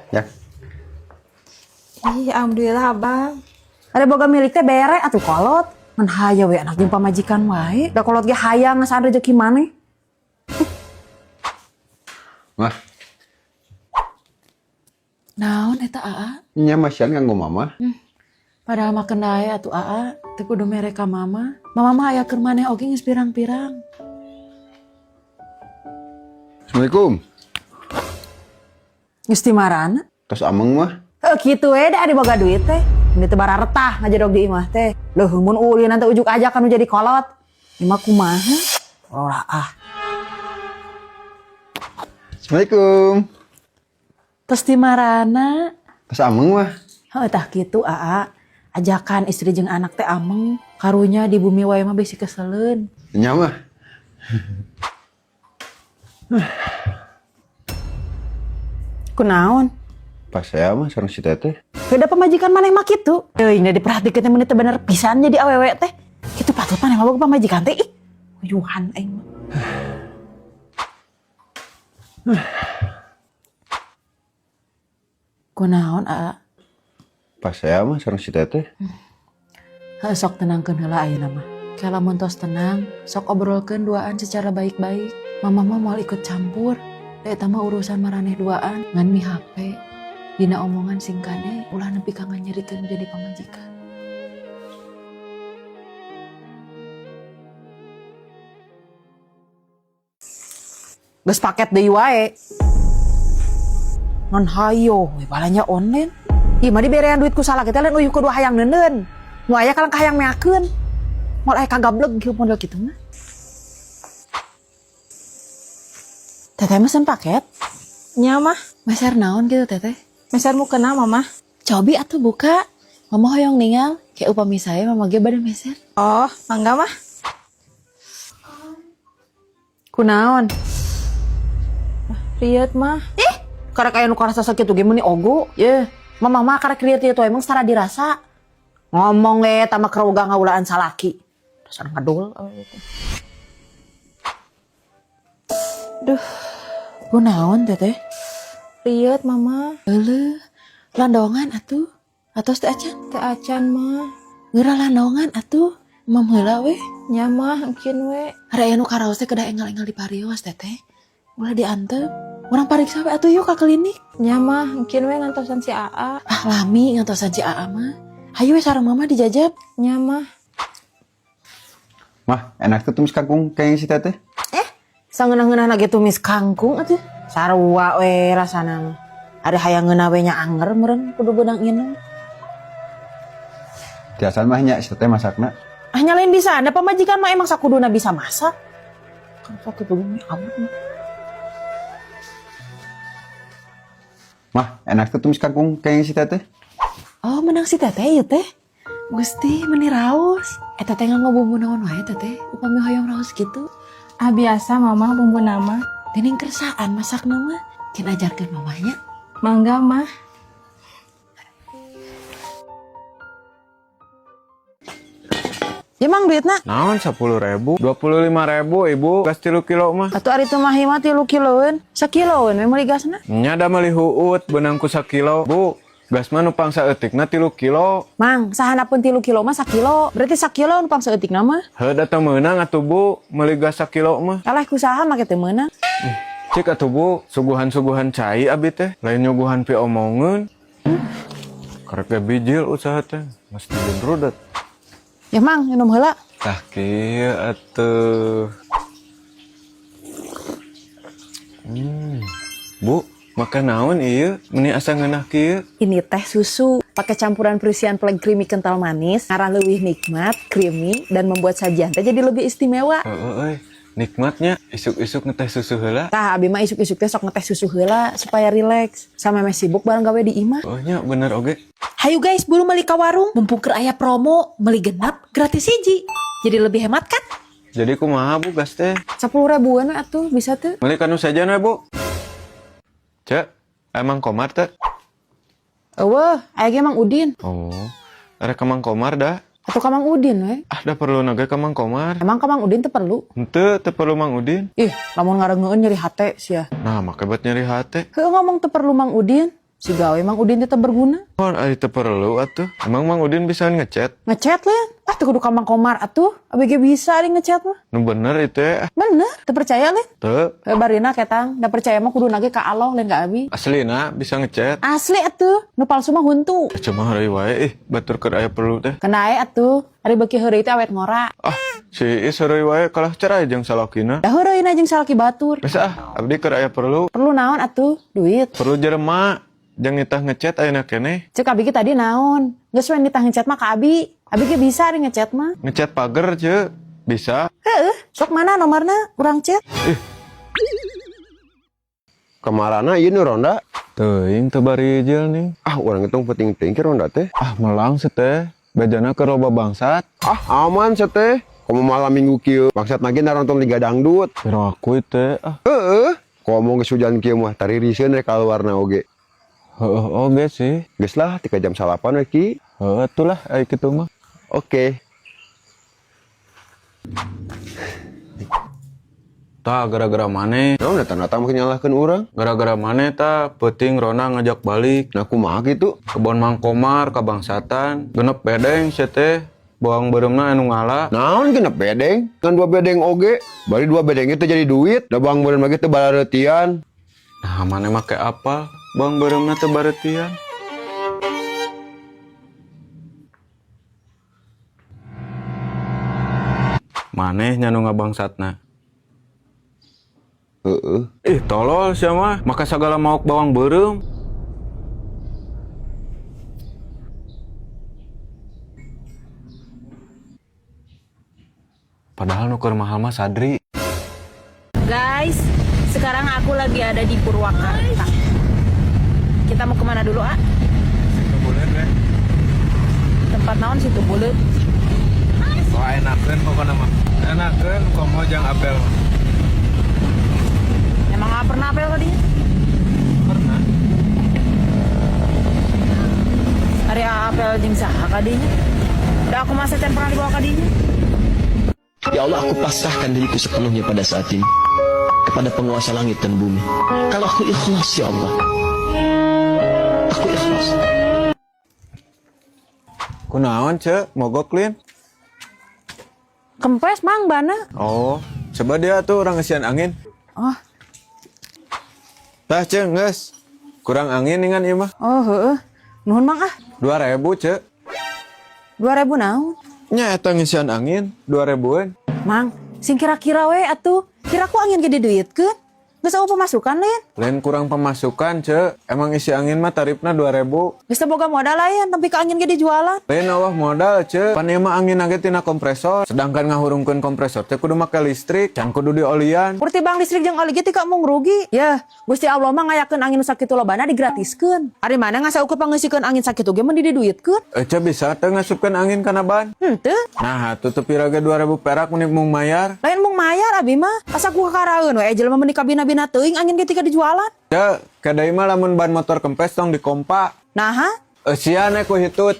Ya. Ih, alhamdulillah abang. Ada boga milik teh bere atuh kolot. Mun haya we anak jeung pamajikan wae. Da kolot ge hayang ngasaan rezeki maneh. Mah, Naon eta Aa? nya masian kanggo mama. Padahal mah kena aya atuh Aa. Teu kudu mere ka mama. Mama mah aya keur maneh oge geus pirang-pirang. Assalamualaikum. Geus ti marana. Tos ameng mah. Kitu we da boga duit teh. Ini teh bara retah ngajedog di imah teh. Leuh mun ulin nanti ujuk aja kan jadi kolot. Imah kumaha? Ora Assalamualaikum. Terus di marana. Tos ameng mah. Tah kitu Aa. Ajakan istri jeung anak teh ameng. Karunya di bumi wae mah besi keseleun. Nya mah. Kunaon? Pas saya mah sareng si teteh. Beda pamajikan maneh mah kitu. Euy, nya diperhatikeun teh mun teh bener pisan jadi awewe teh. Kitu patut maneh mah boga pamajikan teh. Ih, uyuhan aing mah. Kunaon Aa? Pas saya mah sareng si teteh. Sok tenangkeun heula ayeuna mah. Kala mun tos tenang, sok obrolkeun duaan secara baik-baik. Mama mah moal ikut campur. Da eta mah urusan maraneh duaan ngan mi HP. Dina omongan singkane ulah nepi ka nganyerikeun jadi pamajikan. Geus paket deui wae. Non hayo, we balanya online. Ieu mah diberean duit ku salaki teh lain uyuh kudu hayang neuneun. Nu aya kalang hayang meakeun. Moal aya kagableg kieu model kitu mah. Teteh mesen paket? Nya mah, Meser naon gitu teteh? meser mu kenal mama. Cobi atuh buka. Mama hoyong ningal. Kayak upami saya mama ge bade meser. Oh, mangga mah. Kunaon? Riet mah. Karek aya nu karasa sakitu ge meni ogo. Ye, mama mah karek rieu ieu emang secara dirasa. Ngomong we tama keroga ngaulaan salaki. Dasar ngadul. Duh, Kunaon teteh? riet mama. Heuleuh, landongan atuh. Atos teh acan. Teh acan mah. Geura landongan atuh. Mam heula we. Nya mah mungkin we. Ada aya nu karaos teh kedah enggal-enggal di parios teteh. Ulah diantep. Urang pariksa we atuh yuk ka klinik. Nya mah mungkin we ngantosan si Aa. Ah lami ngantosan si Aa mah. Hayu we sareng mama dijajab. Nya mah. Mah, enak tuh tumis kangkung kayak si teteh. Sangeunah-ngeunahna ge tumis kangkung atuh. Sarua we rasana mah. Ada hayang ngeuna we nya anger meureun kudu beunang inung. Tiasan mah nya si teteh masakna. Ah nyalain bisa, ada pamajikan mah emang sakuduna bisa masak. Kan sakit begini abut mah. Mah, enak tuh tumis kangkung kayak si teteh. Oh menang si teteh ieu teh. Gusti meuni raos. Eta teh nganggo bumbu naon wae teteh? Upami hoyong raos kitu. Ah biasa mama bumbu nama. Dening kersaan masak nama. Kin ajarkeun mamanya. Mangga mah. Ya mang duitna. Naon 10.000, 25.000 ibu, gas 3 kilo mah. Atuh ari teu mah mah 3 kiloeun. Sakiloeun we meuli gasna. Nya da meuli huut benangku 1 kilo. Bu, gas mah numpang saeutikna 3 kilo. Mang, sahanapeun 3 kilo mah 1 kilo. Berarti 1 kilo nu pang saeutikna mah. Heuh da teu meunang atuh Bu, meuli gas 1 kilo mah. Kalah ku saha make teu meunang. Cik atuh Bu, suguhan-suguhan cai abi teh, lain nyuguhan pi omongeun. Karek ge bijil usaha teh, mesti genrudet. Ya mang, minum heula. Tah kieu atuh. Bu, makan naon ieu? Meuni asa ngeunah kieu? Ini teh susu, pakai campuran Prussian Plague Creamy kental manis, ngarah leuwih nikmat, creamy, dan membuat sajian teh jadi lebih istimewa. Heeh, nikmatnya isuk-isuk ngeteh susu heula. Tah abi mah isuk-isuk teh sok ngeteh susu heula supaya rileks. Sama meh sibuk bareng gawe di imah. Oh nya bener oge. Hayu guys, buru meuli ka warung, mumpung keur aya promo, meuli genap gratis hiji. Jadi lebih hemat kan? Jadi kumaha Bu gas teh? 10 ribuan we atuh, bisa tuh. Meuli kanu saja we Bu. Cek, emang Komar teh? Eueuh, aya ge Mang Udin. Oh, ada ka Mang Komar dah. Atuh ka Mang Udin we. Ah, da perlu naga ka Mang Komar. Emang ka Mang Udin teu perlu? Henteu, teu perlu Mang Udin. Ih, lamun ngarengeun nyeri hate sia. Nah, make buat nyeri hate. Heuh ngomong teu perlu Mang Udin. Si gawe Mang Udin tetap berguna. Mohon ari teu perlu atuh. Emang Mang Udin bisa ngechat? Ngechat Lin. Ah teu kudu ka Mang Komar atuh. Abg bisa ari ngechat mah. Nu bener itu ya. Bener, teu percaya Lin. Teu. Barina ketang, da percaya mah kudu nage ka Allah lain ka abi. Aslina bisa ngechat. Asli atuh, nu palsu mah huntu. Cuma hari wae batur keur aya perlu teh. Kena atuh, ari beuki heureuy teh awet ngora. Ah, si Is hari wae kalah cerai jeung salakina. Da heureuy jeung salaki batur. Bisa abdi keur aya perlu. Perlu naon atuh? Duit. Perlu jelema. Jang nitah ngechat ayeuna keneh. Cek abi ge tadi naon? Geus we nitah ngechat mah ka abi. Abi ge bisa ari ngechat mah. Ngechat pager ce. Bisa. Heeh, sok mana nomarna? Urang chat. Kemarana ieu nu ronda? Teuing teu bari ijil nih. Ah, urang hitung penting-penting ke ronda teh. Ah, melang seteh. Bejana ke loba bangsat. Ah, aman teh. Komo malam minggu kieu, bangsat lagi nonton liga dangdut. Pero aku teh Heeh. Komo geus hujan kieu mah taririsieun rek kaluarna oge. heuh oge sih. Geus lah 3 jam 8 we ki. Heuh atulah aya kitu mah. Oke. Tah gara-gara maneh. Naon datang-datang mungkin nyalahkeun urang? Gara-gara maneh tah peuting Rona ngajak balik. Nah kumaha kitu? Kebon Mang Komar ka bangsatan. Genep bedeng sia teh. Bawang bereumna anu ngala. Naon genep bedeng? Kan 2 bedeng oge. Bari 2 bedeng itu jadi duit. Da bang beureum lagi teu balareutian. Nah, maneh make apa? Bawang bereumna teu baretian. Maneh nya nu ngabangsatna. Heeh. Ih, tolol sia mah. Maka sagala mauk bawang beureum. Padahal nuker mahal mah Sadri. Guys, sekarang aku lagi ada di Purwakarta. Kita mau kemana dulu, ah? Situ buleun we. Tempat naon situ buleut? Oh, enakeun pokona mah. Enakeun komo jang apel mah. Emang gak pernah apel tadi? Pernah. Hari apel jeung saha kadinya? Udah aku masa can pernah dibawa kadinya. Ya Allah, aku pasrahkan diriku sepenuhnya pada saat ini kepada penguasa langit dan bumi. Kalau aku ikhlas, ya Allah, aku ikhlas. Kunaon, Cek? Mogok, Lin? Kempes Mang bana. Oh, coba dia tuh orang ngesian angin. Oh. Tah, Cek, geus. Kurang angin ningan ieu mah. Oh heeh. Nuhun Mang ah. 2.000, Cek. 2000 naon? Nya eta ngisian angin 2.000-an. Mang, sing kira-kira we atuh. Kira ku angin gede duitkeun. Geus aya pemasukan Lin. Lain kurang pemasukan, Cek. Emang isi angin mah tarifna 2.000. Geus teu boga modal lain tapi ka angin gede jualan. Lain awah modal, Cek. Pan ieu mah angin nage tina kompresor. Sedangkan ngahurungkeun kompresor teh kudu make listrik, can kudu diolian. Urti bang listrik jeung oli ge teh mung rugi. Yah, Gusti Allah mah ngayakeun angin nu sakitu lobana digratiskeun. Ari mana ngasaukeun pangeusikeun angin sakitu ge mah diduitkeun. Ece bisa teh ngasupkeun angin kana ban. Henteu. Nah, tutup piraga 2.000 perak meni mung mayar. Lain mung mayar abi mah. Asa ku kakaraeun we jelema meuni kabina-bina teuing angin ge tika dijualan. Cek, kadai mah lamun ban motor kempes tong dikompa. Nah, ha? Eusian ku hitut.